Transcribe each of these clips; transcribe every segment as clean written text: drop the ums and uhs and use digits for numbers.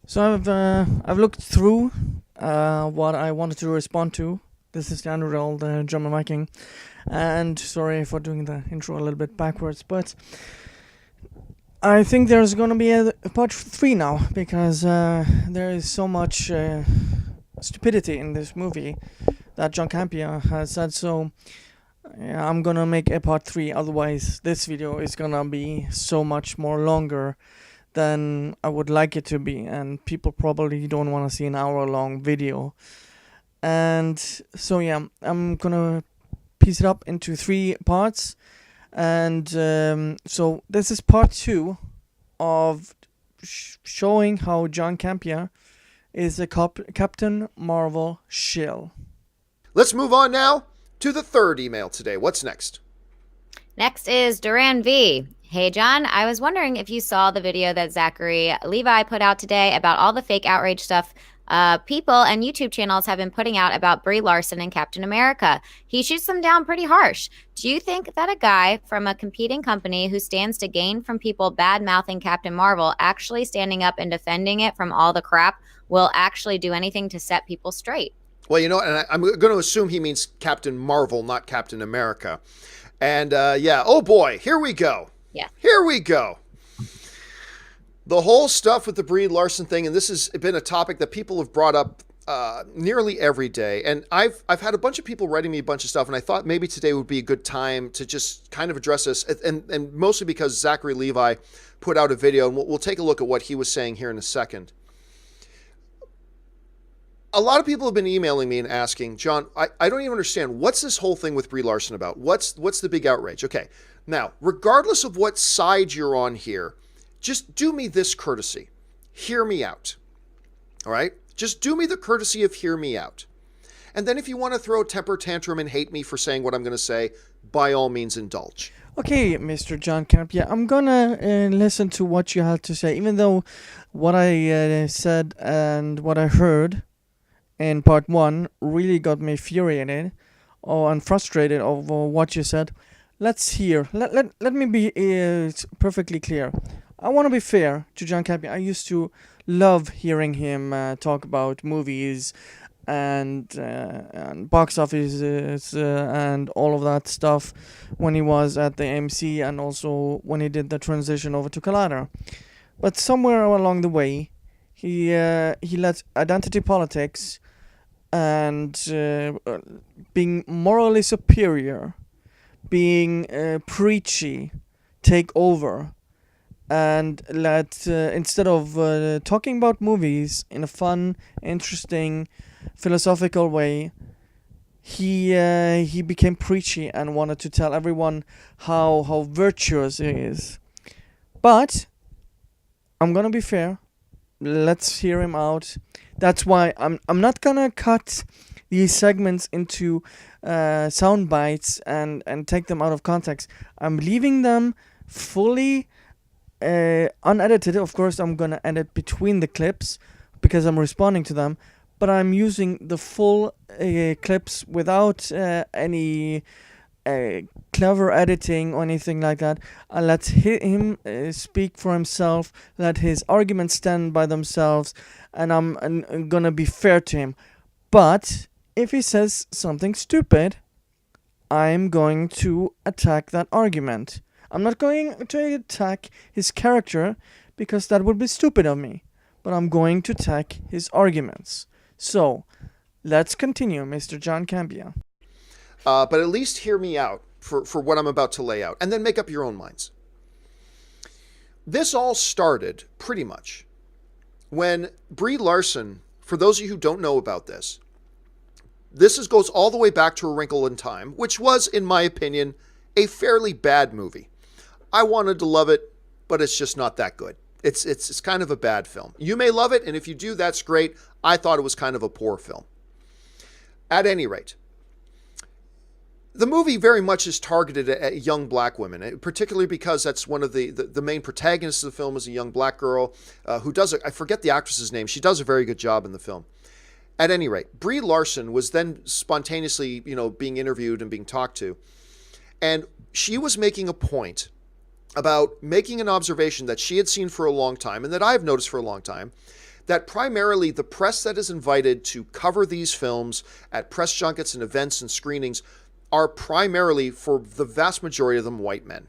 So I've looked through what I wanted to respond to. This is the Underworld, the German Viking, and sorry for doing the intro a little bit backwards, but I think there's gonna be a part three now because there is so much stupidity in this movie that John Campea has said. So yeah, I'm gonna make a part three. Otherwise, this video is gonna be so much more longer than I would like it to be, and people probably don't want to see an hour-long video. And so yeah, I'm gonna piece it up into three parts, and so this is part two of showing how John Campea is a Captain Marvel shill. Let's move on now to the third email today. What's next? Next is Duran V. Hey, John, I was wondering if you saw the video that Zachary Levi put out today about all the fake outrage stuff people and YouTube channels have been putting out about Brie Larson and Captain America. He shoots them down pretty harsh. Do you think that a guy from a competing company who stands to gain from people bad-mouthing Captain Marvel actually standing up and defending it from all the crap will actually do anything to set people straight? Well, and I'm going to assume he means Captain Marvel, not Captain America. And yeah, oh boy, here we go. Yeah. Here we go. The whole stuff with the Brie Larson thing, and this has been a topic that people have brought up nearly every day. And I've had a bunch of people writing me a bunch of stuff, and I thought maybe today would be a good time to just kind of address this, and mostly because Zachary Levi put out a video, and we'll take a look at what he was saying here in a second. A lot of people have been emailing me and asking, John, I don't even understand. What's this whole thing with Brie Larson about? What's the big outrage? Okay, now, regardless of what side you're on here, just do me this courtesy. Hear me out. All right? Just do me the courtesy of hear me out. And then if you want to throw a temper tantrum and hate me for saying what I'm going to say, by all means indulge. Okay, Mr. John Campea, I'm gonna listen to what you had to say, even though what I said and what I heard in part one really got me infuriated and frustrated over what you said. Let's hear. Let me be perfectly clear. I want to be fair to John Campea. I used to love hearing him talk about movies and box offices and all of that stuff when he was at the AMC and also when he did the transition over to Collider. But somewhere along the way, he let identity politics and being morally superior, being preachy, take over, and let instead of talking about movies in a fun, interesting, philosophical way, he became preachy and wanted to tell everyone how virtuous he is. But I'm gonna be fair. Let's hear him out. That's why I'm not gonna cut these segments into sound bites and take them out of context. I'm leaving them fully unedited. Of course, I'm gonna edit between the clips because I'm responding to them, but I'm using the full clips without any clever editing or anything like that. Let him speak for himself, let his arguments stand by themselves, and I'm gonna be fair to him. But if he says something stupid, I'm going to attack that argument. I'm not going to attack his character because that would be stupid of me, but I'm going to attack his arguments. So, let's continue, Mr. John Campea. But at least hear me out for what I'm about to lay out, and then make up your own minds. This all started, pretty much, when Brie Larson, for those of you who don't know about this goes all the way back to A Wrinkle in Time, which was, in my opinion, a fairly bad movie. I wanted to love it, but it's just not that good. It's kind of a bad film. You may love it, and if you do, that's great. I thought it was kind of a poor film. At any rate, the movie very much is targeted at young black women, particularly because that's one of the main protagonists of the film is a young black girl who does, I forget the actress's name. She does a very good job in the film. At any rate, Brie Larson was then spontaneously, being interviewed and being talked to. And she was making a point about making an observation that she had seen for a long time and that I've noticed for a long time, that primarily the press that is invited to cover these films at press junkets and events and screenings are primarily, for the vast majority of them, white men.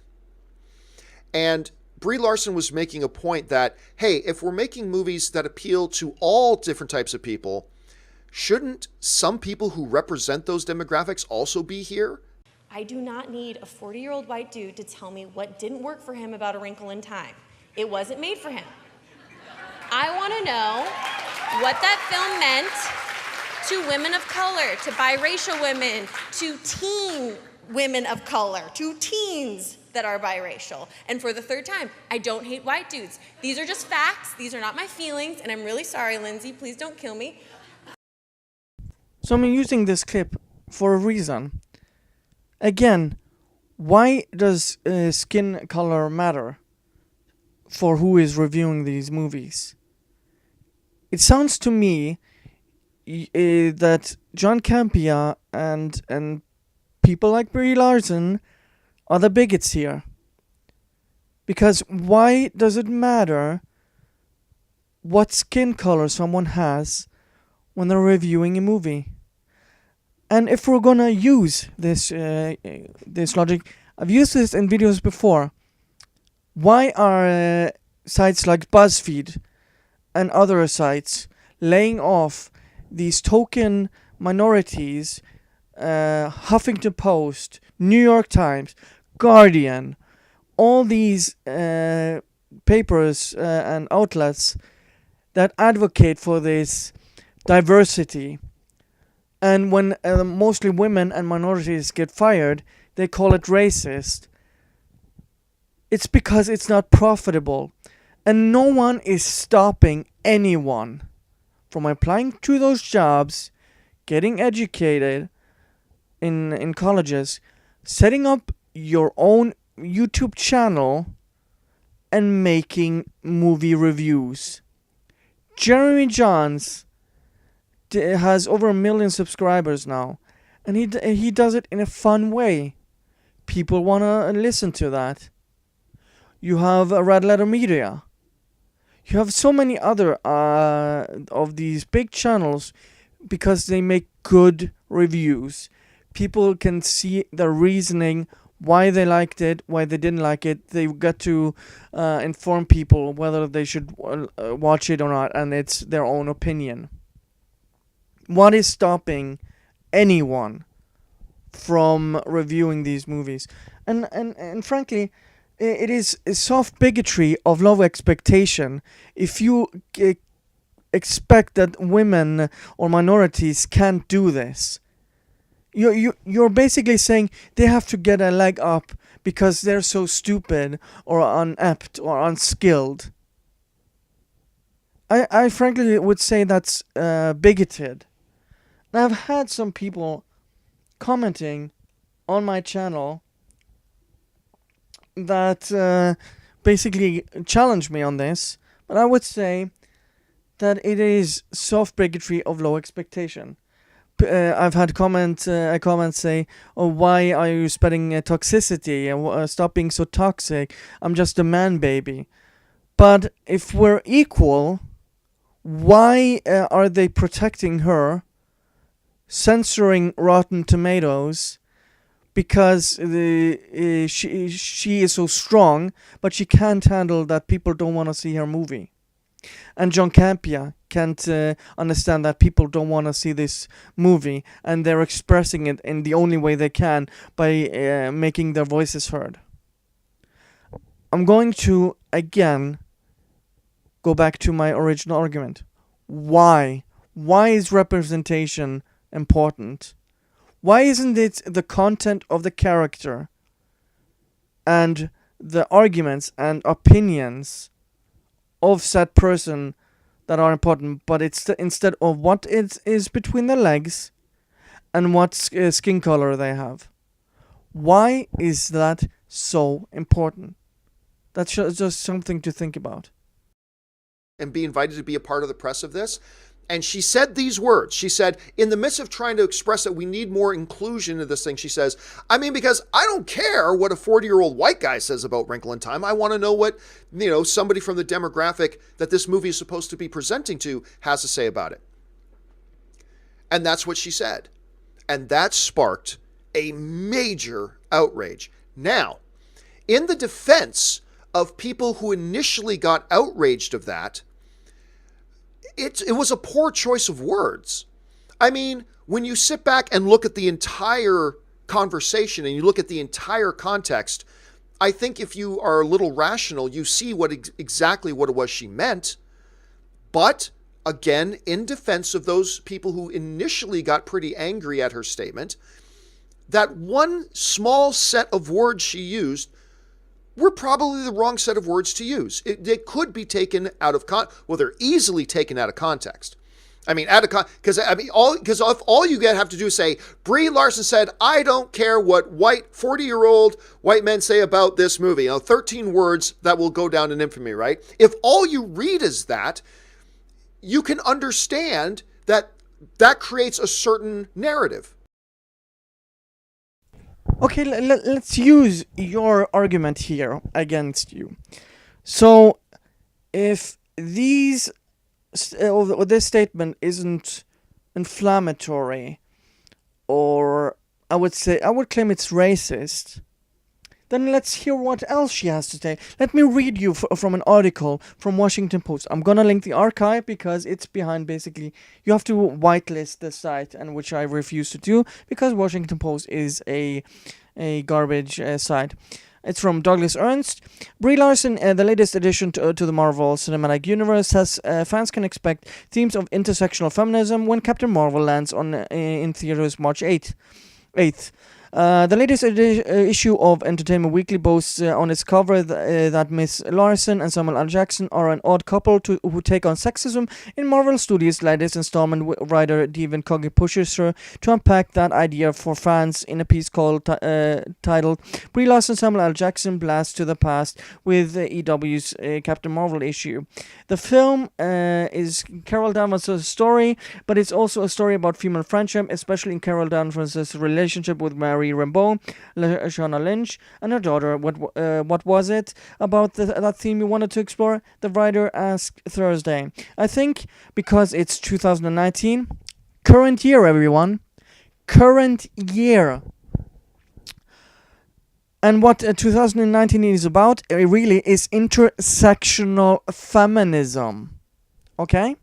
And Brie Larson was making a point that, hey, if we're making movies that appeal to all different types of people, shouldn't some people who represent those demographics also be here? I do not need a 40-year-old white dude to tell me what didn't work for him about A Wrinkle in Time. It wasn't made for him. I want to know what that film meant to women of color, to biracial women, to teen women of color, to teens that are biracial. And for the third time, I don't hate white dudes. These are just facts. These are not my feelings. And I'm really sorry, Lindsay. Please don't kill me. So I'm using this clip for a reason. Again, why does skin color matter for who is reviewing these movies? It sounds to me that John Campea and people like Brie Larson are the bigots here. Because why does it matter what skin color someone has when they're reviewing a movie? And if we're gonna use this logic, I've used this in videos before. Why are sites like BuzzFeed and other sites laying off these token minorities, Huffington Post, New York Times, Guardian, all these papers and outlets that advocate for this diversity? And when mostly women and minorities get fired, they call it racist. It's because it's not profitable. And no one is stopping anyone from applying to those jobs, getting educated in colleges, setting up your own YouTube channel, and making movie reviews. Jeremy Johns has over 1 million subscribers now, and he does it in a fun way. People want to listen to that. You have Red Letter Media. You have so many other of these big channels because they make good reviews. People can see the reasoning, why they liked it, why they didn't like it. They got to inform people whether they should watch it or not, and it's their own opinion. What is stopping anyone from reviewing these movies? And frankly, it is a soft bigotry of low expectation if you expect that women or minorities can't do this. You're basically saying they have to get a leg up because they're so stupid or inept or unskilled. I frankly would say that's bigoted. And I've had some people commenting on my channel that basically challenge me on this, but I would say that it is soft bigotry of low expectation. I've had comments say, "Oh, why are you spreading toxicity? Stop being so toxic. I'm just a man baby." But if we're equal, why are they protecting her, censoring Rotten Tomatoes, because she is so strong, but she can't handle that people don't want to see her movie? And John Campea can't understand that people don't want to see this movie, and they're expressing it in the only way they can by making their voices heard. I'm going to, again, go back to my original argument. Why? Why is representation important? Why isn't it the content of the character and the arguments and opinions of said person that are important, but it's instead of what it is between the legs and what skin color they have? Why is that so important? That's just something to think about. And be invited to be a part of the press of this. And she said these words. She said, in the midst of trying to express that we need more inclusion into this thing, she says, I mean, because I don't care what a 40-year-old white guy says about Wrinkle in Time. I want to know what, somebody from the demographic that this movie is supposed to be presenting to has to say about it. And that's what she said. And that sparked a major outrage. Now, in the defense of people who initially got outraged of that, it was a poor choice of words. I mean, when you sit back and look at the entire conversation and you look at the entire context, I think if you are a little rational, you see exactly what it was she meant. But again, in defense of those people who initially got pretty angry at her statement, that one small set of words she used were probably the wrong set of words to use. They could be taken out of they're easily taken out of context. I mean, because all you have to do is say, Brie Larson said, I don't care what 40-year-old white men say about this movie. 13 words that will go down in infamy, right? If all you read is that, you can understand that creates a certain narrative. Okay, let's use your argument here against you. So, if this statement isn't inflammatory, or I would claim it's racist, then let's hear what else she has to say. Let me read you from an article from Washington Post. I'm gonna link the archive because it's behind, basically. You have to whitelist the site, and which I refuse to do because Washington Post is a garbage site. It's from Douglas Ernst. Brie Larson, the latest addition to the Marvel Cinematic Universe, has fans can expect themes of intersectional feminism when Captain Marvel lands in theaters March 8th. The latest issue of Entertainment Weekly boasts on its cover that Miss Larson and Samuel L. Jackson are an odd couple who take on sexism in Marvel Studios' latest installment. Writer Devin Coggy pushes her to unpack that idea for fans in a piece titled Brie Larson Samuel L. Jackson Blast to the Past with EW's Captain Marvel issue. The film is Carol Danvers' story, but it's also a story about female friendship, especially in Carol Danvers' relationship with Mary Rambeau, Lashana Lynch, and her daughter. What was it about that theme you wanted to explore? The writer asked Thursday. I think because it's 2019, current year, everyone, current year. And what 2019 is about, really, is intersectional feminism. Okay?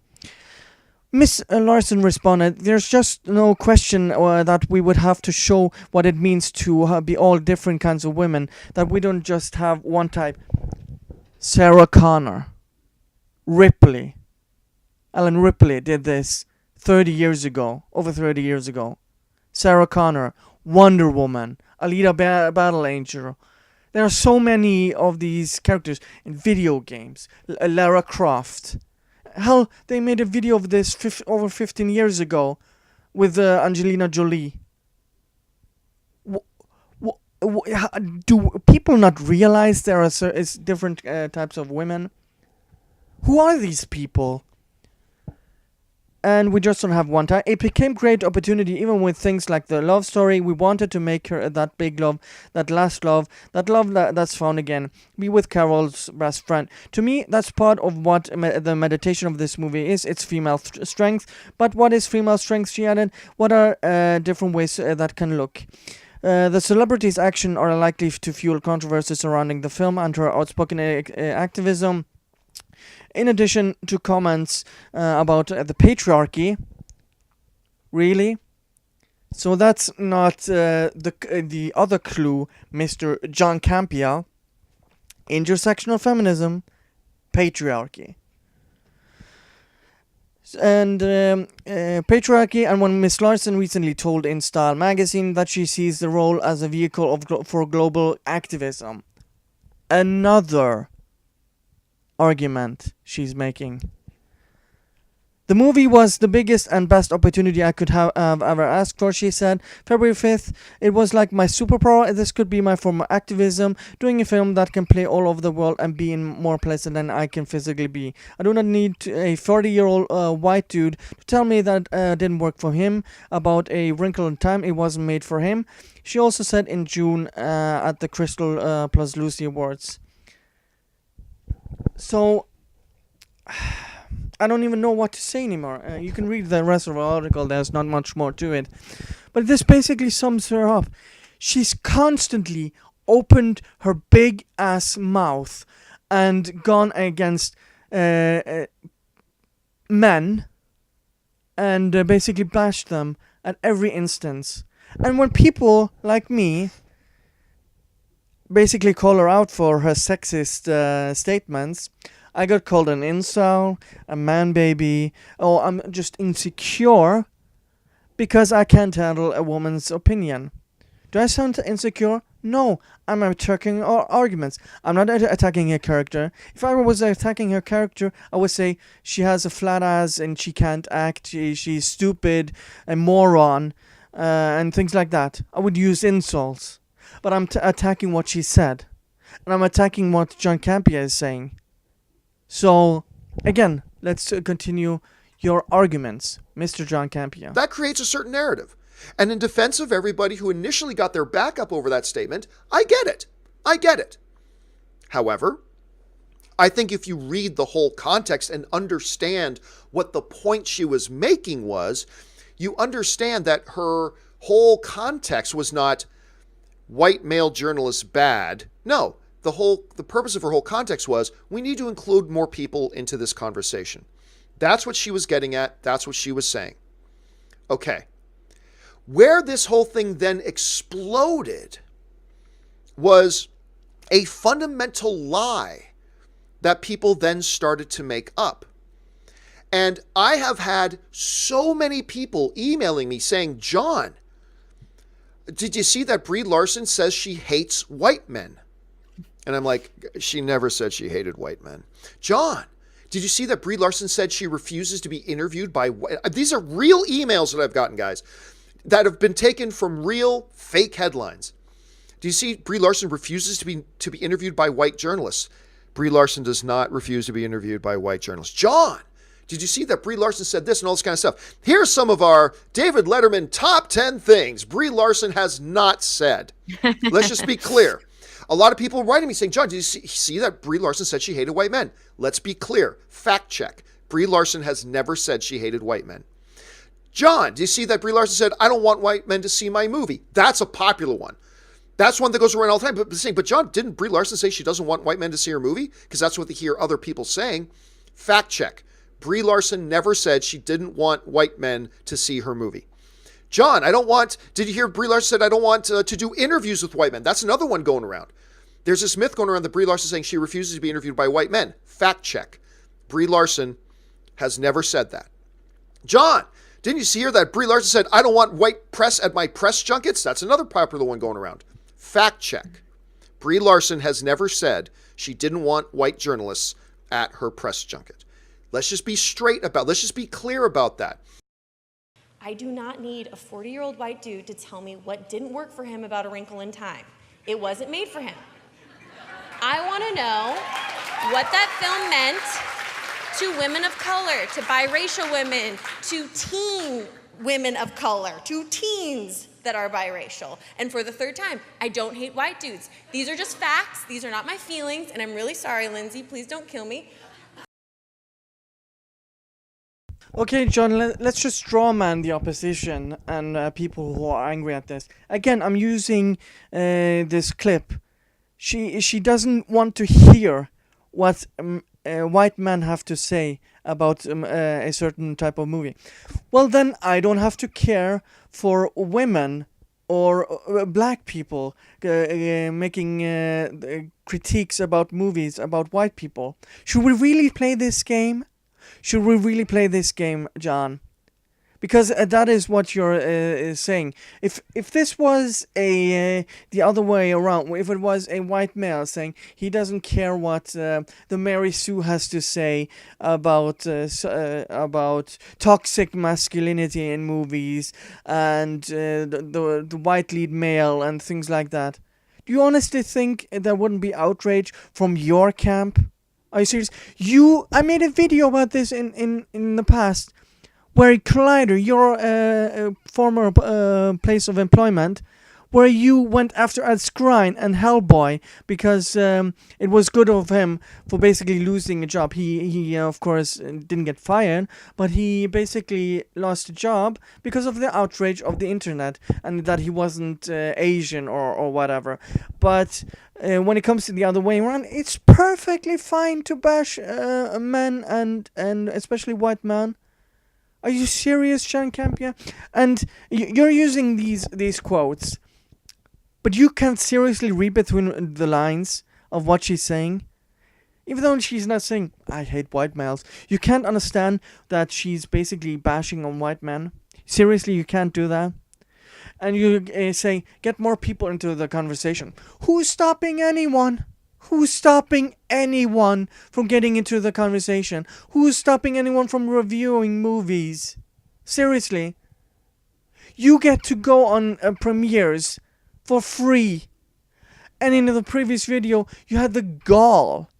Miss Larson responded, there's just no question that we would have to show what it means to be all different kinds of women, that we don't just have one type. Sarah Connor, Ellen Ripley did this 30 years ago, over 30 years ago. Sarah Connor, Wonder Woman, Alita Battle Angel. There are so many of these characters in video games. Lara Croft. Hell, they made a video of this over 15 years ago with Angelina Jolie. Do people not realize there are different types of women? Who are these people? And we just don't have one type. It became great opportunity even with things like the love story. We wanted to make her that big love, that last love, that's found again. Be with Carol's best friend. To me, that's part of what the meditation of this movie is. It's female strength. But what is female strength, she added? What are different ways that can look? The celebrities' action are likely to fuel controversy surrounding the film and her outspoken activism. In addition to comments about the patriarchy. Really? So that's not the other clue, Mr. John Campea. Intersectional feminism, patriarchy. And patriarchy, and when Miss Larson recently told in Style magazine that she sees the role as a vehicle for global activism. Another argument she's making. The movie was the biggest and best opportunity I could have ever asked for, she said. February 5th, it was like my superpower. This could be my form of activism, doing a film that can play all over the world and be in more places than I can physically be. I do not need a 40-year-old white dude to tell me that didn't work for him. About A Wrinkle in Time, it wasn't made for him. She also said in June at the Crystal plus Lucy Awards. So... I don't even know what to say anymore. You can read the rest of the article. There's not much more to it. But this basically sums her up. She's constantly opened her big ass mouth and gone against men and basically bashed them at every instance. And when people like me basically call her out for her sexist statements, I got called an incel, a man baby, or I'm just insecure because I can't handle a woman's opinion. Do I sound insecure? No, I'm attacking arguments. I'm not attacking her character. If I was attacking her character, I would say she has a flat ass and she can't act, she's stupid, a moron, and things like that. I would use insults. But I'm attacking what she said. And I'm attacking what John Campea is saying. So, again, let's continue your arguments, Mr. John Campea. That creates a certain narrative. And in defense of everybody who initially got their back up over that statement, I get it. I get it. However, I think if you read the whole context and understand what the point she was making was, you understand that her whole context was not white male journalists bad. No. The purpose of her whole context was we need to include more people into this conversation. That's what she was getting at. That's what she was saying. Okay. Where this whole thing then exploded was a fundamental lie that people then started to make up. And I have had so many people emailing me saying, John, did you see that Brie Larson says she hates white men? And I'm like, she never said she hated white men. John, did you see that Brie Larson said she refuses to be interviewed by white... These are real emails that I've gotten, guys, that have been taken from real fake headlines. Do you see Brie Larson refuses to be interviewed by white journalists? Brie Larson does not refuse to be interviewed by white journalists. John, did you see that Brie Larson said this and all this kind of stuff? Here's some of our David Letterman top 10 things Brie Larson has not said. Let's just be clear. A lot of people writing me saying, John, did you see that Brie Larson said she hated white men? Let's be clear. Fact check. Brie Larson has never said she hated white men. John, do you see that Brie Larson said, I don't want white men to see my movie? That's a popular one. That's one that goes around all the time. But John, didn't Brie Larson say she doesn't want white men to see her movie? Because that's what they hear other people saying. Fact check. Brie Larson never said she didn't want white men to see her movie. John, did you hear Brie Larson said, I don't want to do interviews with white men? That's another one going around. There's this myth going around that Brie Larson saying she refuses to be interviewed by white men. Fact check. Brie Larson has never said that. John, didn't you see here that Brie Larson said, I don't want white press at my press junkets? That's another popular one going around. Fact check. Brie Larson has never said she didn't want white journalists at her press junket. Let's just be let's just be clear about that. I do not need a 40-year-old white dude to tell me what didn't work for him about A Wrinkle in Time. It wasn't made for him. I want to know what that film meant to women of color, to biracial women, to teen women of color, to teens that are biracial. And for the third time, I don't hate white dudes. These are just facts. These are not my feelings. And I'm really sorry, Lindsay. Please don't kill me. Okay, John, let's just strawman the opposition and people who are angry at this. Again, I'm using this clip. She doesn't want to hear what white men have to say about a certain type of movie. Well, then I don't have to care for women or black people making critiques about movies about white people. Should we really play this game? Should we really play this game, John? because that is what you're saying. If this was the other way around, if it was a white male saying he doesn't care what the Mary Sue has to say about toxic masculinity in movies and the white lead male and things like that, do you honestly think there wouldn't be outrage from your camp? Are you serious? I made a video about this in the past, where Collider, your former place of employment, where you went after Ed Skrein and Hellboy because it was good of him for basically losing a job. He of course didn't get fired, but he basically lost a job because of the outrage of the internet and that he wasn't Asian or whatever. But when it comes to the other way around, it's perfectly fine to bash men and especially white men. Are you serious, John Campea? And you're using these quotes, but you can't seriously read between the lines of what she's saying? Even though she's not saying, I hate white males, you can't understand that she's basically bashing on white men? Seriously, you can't do that? And you say, get more people into the conversation. Who's stopping anyone? Who's stopping anyone from getting into the conversation? Who's stopping anyone from reviewing movies? Seriously. You get to go on premieres for free. And in the previous video, you had the gall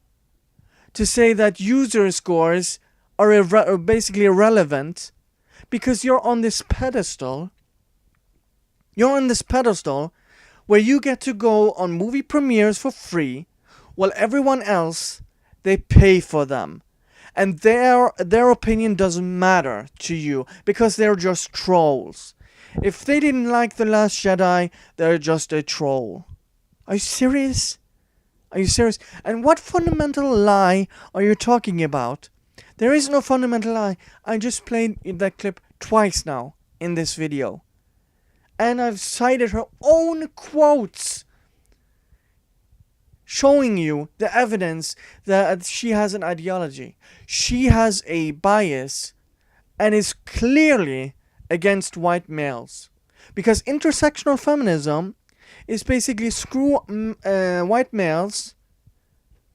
to say that user scores are basically irrelevant because you're on this pedestal. You're on this pedestal where you get to go on movie premieres for free, while everyone else, they pay for them. And their opinion doesn't matter to you because they're just trolls. If they didn't like The Last Jedi, they're just a troll. Are you serious? Are you serious? And what fundamental lie are you talking about? There is no fundamental lie. I just played that clip twice now in this video. And I've cited her own quotes showing you the evidence that she has an ideology. She has a bias and is clearly against white males. Because intersectional feminism is basically screw white males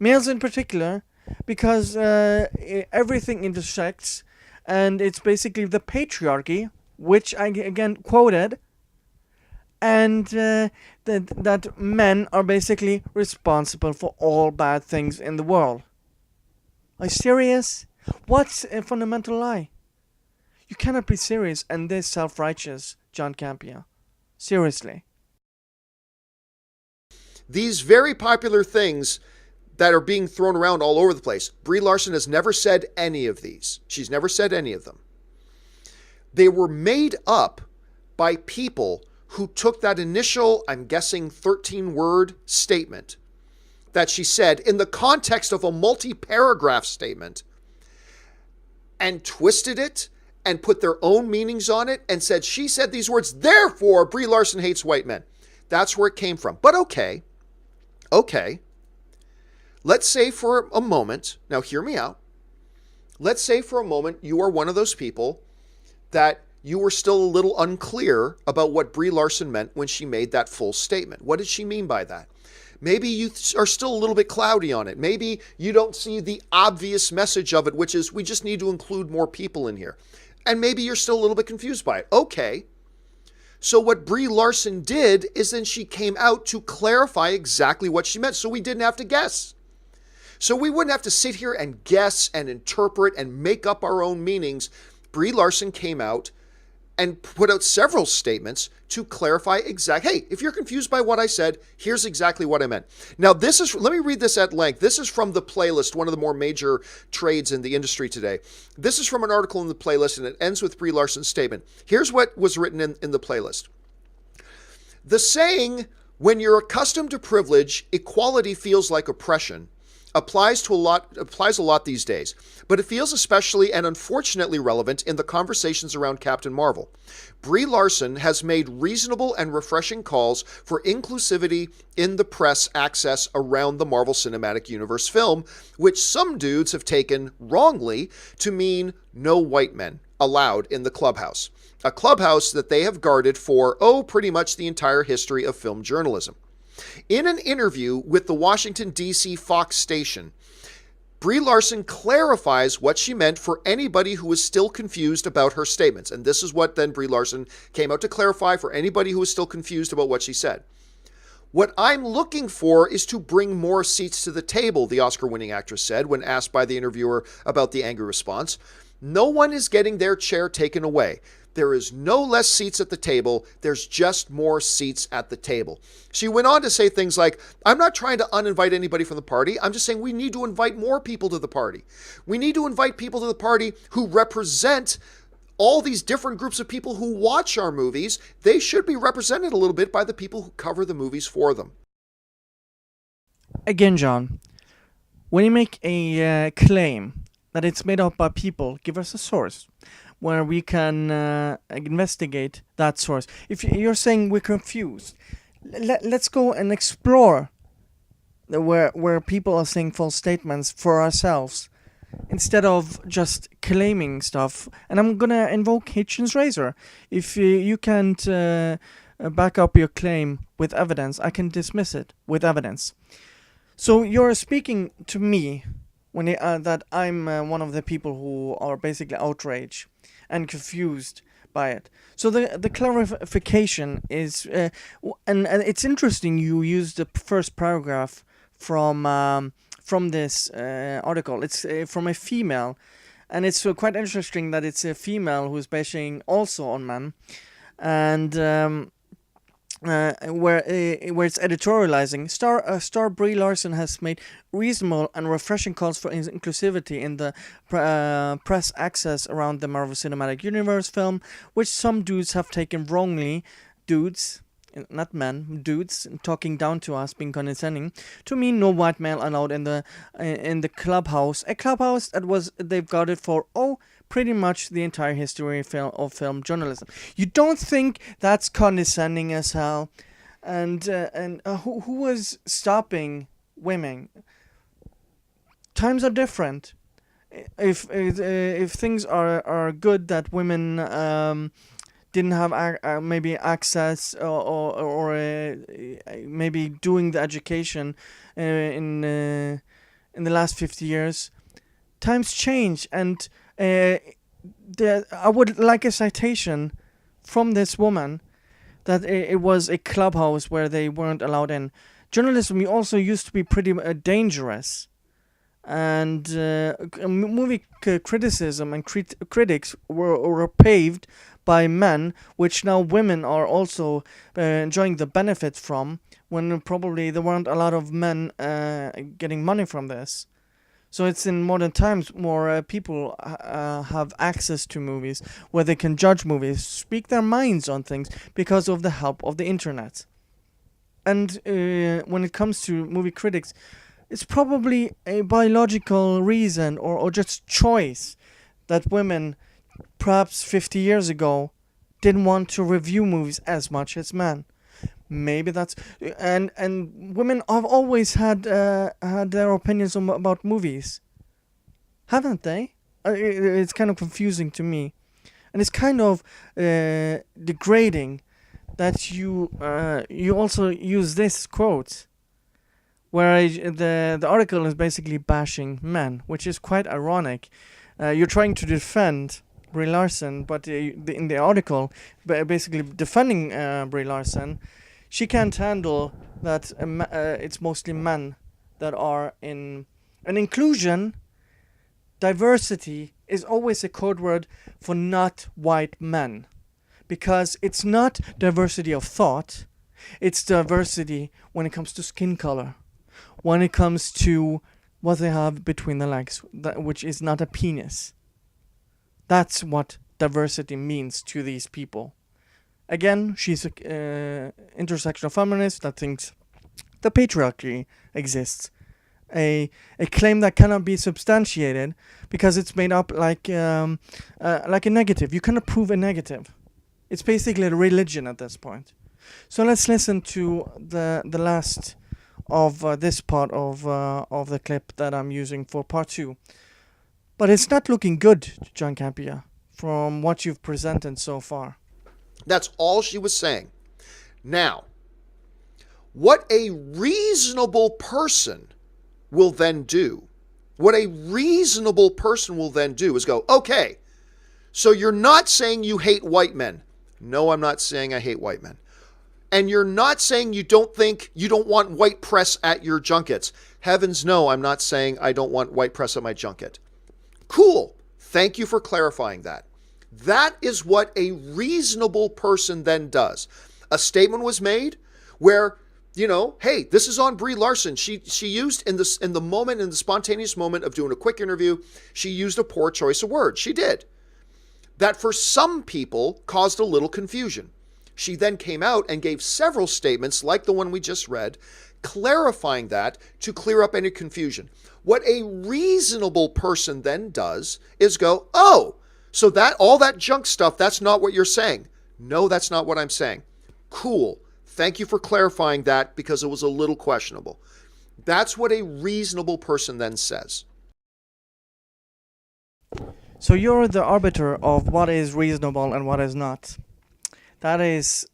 in particular, because everything intersects, and it's basically the patriarchy, which I again quoted, and that men are basically responsible for all bad things in the world. Are you serious? What's a fundamental lie? You cannot be serious and this self-righteous, John Campea. Seriously. These very popular things that are being thrown around all over the place, Brie Larson has never said any of these. She's never said any of them. They were made up by people who took that initial, I'm guessing, 13-word statement that she said in the context of a multi-paragraph statement and twisted it and put their own meanings on it and said, she said these words, therefore Brie Larson hates white men. That's where it came from. But okay, let's say for a moment, now hear me out. Let's say for a moment you are one of those people that you were still a little unclear about what Brie Larson meant when she made that full statement. What did she mean by that? Maybe you are still a little bit cloudy on it. Maybe you don't see the obvious message of it, which is we just need to include more people in here. And maybe you're still a little bit confused by it. Okay. So what Brie Larson did is then she came out to clarify exactly what she meant, so we didn't have to guess. So we wouldn't have to sit here and guess and interpret and make up our own meanings. Brie Larson came out and put out several statements to clarify exactly, hey, if you're confused by what I said, here's exactly what I meant. Now, let me read this at length. This is from The Playlist, one of the more major trades in the industry today. This is from an article in The Playlist, and it ends with Brie Larson's statement. Here's what was written in The Playlist. The saying, when you're accustomed to privilege, equality feels like oppression, applies a lot these days, but it feels especially and unfortunately relevant in the conversations around Captain Marvel. Brie Larson has made reasonable and refreshing calls for inclusivity in the press access around the Marvel Cinematic Universe film, which some dudes have taken wrongly to mean no white men. allowed in the clubhouse, a clubhouse that they have guarded for, pretty much the entire history of film journalism. In an interview with the Washington, D.C. Fox station, Brie Larson clarifies what she meant for anybody who is still confused about her statements. And this is what then Brie Larson came out to clarify for anybody who is still confused about what she said. What I'm looking for is to bring more seats to the table, the Oscar-winning actress said when asked by the interviewer about the angry response. No one is getting their chair taken away. There is no less seats at the table. There's just more seats at the table. She went on to say things like, I'm not trying to uninvite anybody from the party. I'm just saying we need to invite more people to the party. We need to invite people to the party who represent all these different groups of people who watch our movies. They should be represented a little bit by the people who cover the movies for them. Again, John, when you make a claim that it's made up by people, give us a source where we can investigate that source. If you're saying we're confused, let's go and explore where people are saying false statements for ourselves instead of just claiming stuff. And I'm gonna invoke Hitchens razor. If you can't back up your claim with evidence, I can dismiss it with evidence. So you're speaking to me when that I'm one of the people who are basically outraged and confused by it. So the clarification is, and it's interesting you used the first paragraph from this article. It's from a female, and it's quite interesting that it's a female who's bashing also on men, and where it's editorializing. Star Brie Larson has made reasonable and refreshing calls for inclusivity in the press access around the Marvel Cinematic Universe film, which some dudes have taken wrongly. Dudes, not men, dudes talking down to us, being condescending. To me, no white male allowed in the clubhouse. A clubhouse they've got it for pretty much the entire history of film journalism. You don't think that's condescending as hell? And who was stopping women? Times are different. If things are good that women didn't have maybe access or maybe doing the education in the last 50 years, times change, and I would like a citation from this woman that it was a clubhouse where they weren't allowed in. Journalism also used to be pretty dangerous, and movie criticism and critics were paved by men, which now women are also enjoying the benefit from, when probably there weren't a lot of men getting money from this. So it's in modern times more people have access to movies where they can judge movies, speak their minds on things because of the help of the internet. And when it comes to movie critics, it's probably a biological reason or just choice that women, perhaps 50 years ago, didn't want to review movies as much as men. Maybe that's and women have always had their opinions about movies, haven't they? It's kind of confusing to me, and it's kind of degrading that you also use this quote, where the article is basically bashing men, which is quite ironic. You're trying to defend Brie Larson, but in the article, basically defending Brie Larson. She can't handle that it's mostly men that are in an inclusion. Diversity is always a code word for not white men, because it's not diversity of thought, it's diversity when it comes to skin color, when it comes to what they have between the legs, which is not a penis. That's what diversity means to these people. Again, she's a intersectional feminist that thinks the patriarchy exists. A claim that cannot be substantiated because it's made up like a negative. You cannot prove a negative. It's basically a religion at this point. So let's listen to the last of this part of the clip that I'm using for part 2. But it's not looking good, John Campea, from what you've presented so far. That's all she was saying. Now, what a reasonable person will then do, is go, okay, so you're not saying you hate white men. No, I'm not saying I hate white men. And you're not saying you don't want white press at your junkets. Heavens no, I'm not saying I don't want white press at my junket. Cool. Thank you for clarifying that. That is what a reasonable person then does. A statement was made where, hey, this is on Brie Larson. She used in the spontaneous moment of doing a quick interview, she used a poor choice of words. She did. That for some people caused a little confusion. She then came out and gave several statements like the one we just read, clarifying that to clear up any confusion. What a reasonable person then does is go, oh, so that all that junk stuff, that's not what you're saying. No, that's not what I'm saying. Cool. Thank you for clarifying that because it was a little questionable. That's what a reasonable person then says. So you're the arbiter of what is reasonable and what is not. That is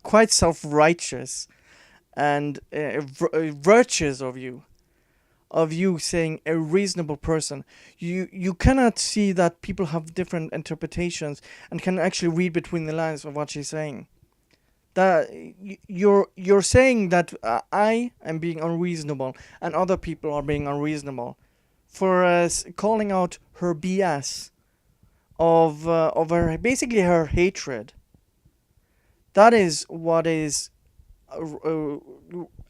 quite self-righteous and virtuous of you saying a reasonable person. You cannot see that people have different interpretations and can actually read between the lines of what she's saying. That you're saying that I am being unreasonable and other people are being unreasonable for calling out her BS of her, basically her hatred. That is what is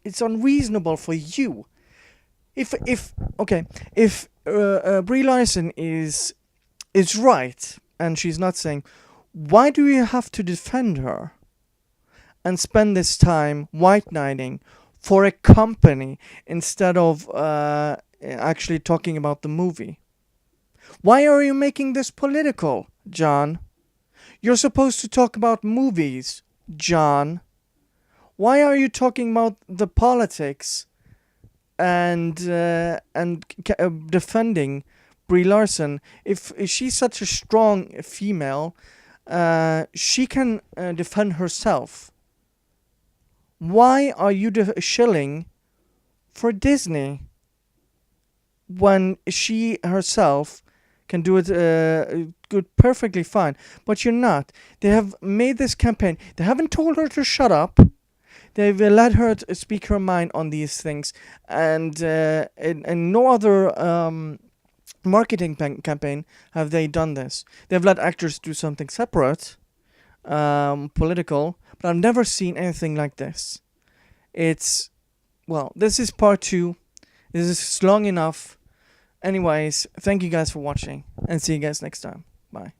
it's unreasonable for you. If Brie Larson is right and she's not saying, why do you have to defend her and spend this time white knighting for a company instead of actually talking about the movie? Why are you making this political, John? You're supposed to talk about movies, John. Why are you talking about the politics and defending Brie Larson? If she's such a strong female, she can defend herself. Why are you shilling for Disney when she herself can do it good, perfectly fine? But you're not. They have made this campaign. They haven't told her to shut up. They've let her speak her mind on these things, and no other marketing campaign have they done this. They've let actors do something separate, political, but I've never seen anything like this. This is part 2. This is long enough. Anyways, thank you guys for watching, and see you guys next time. Bye.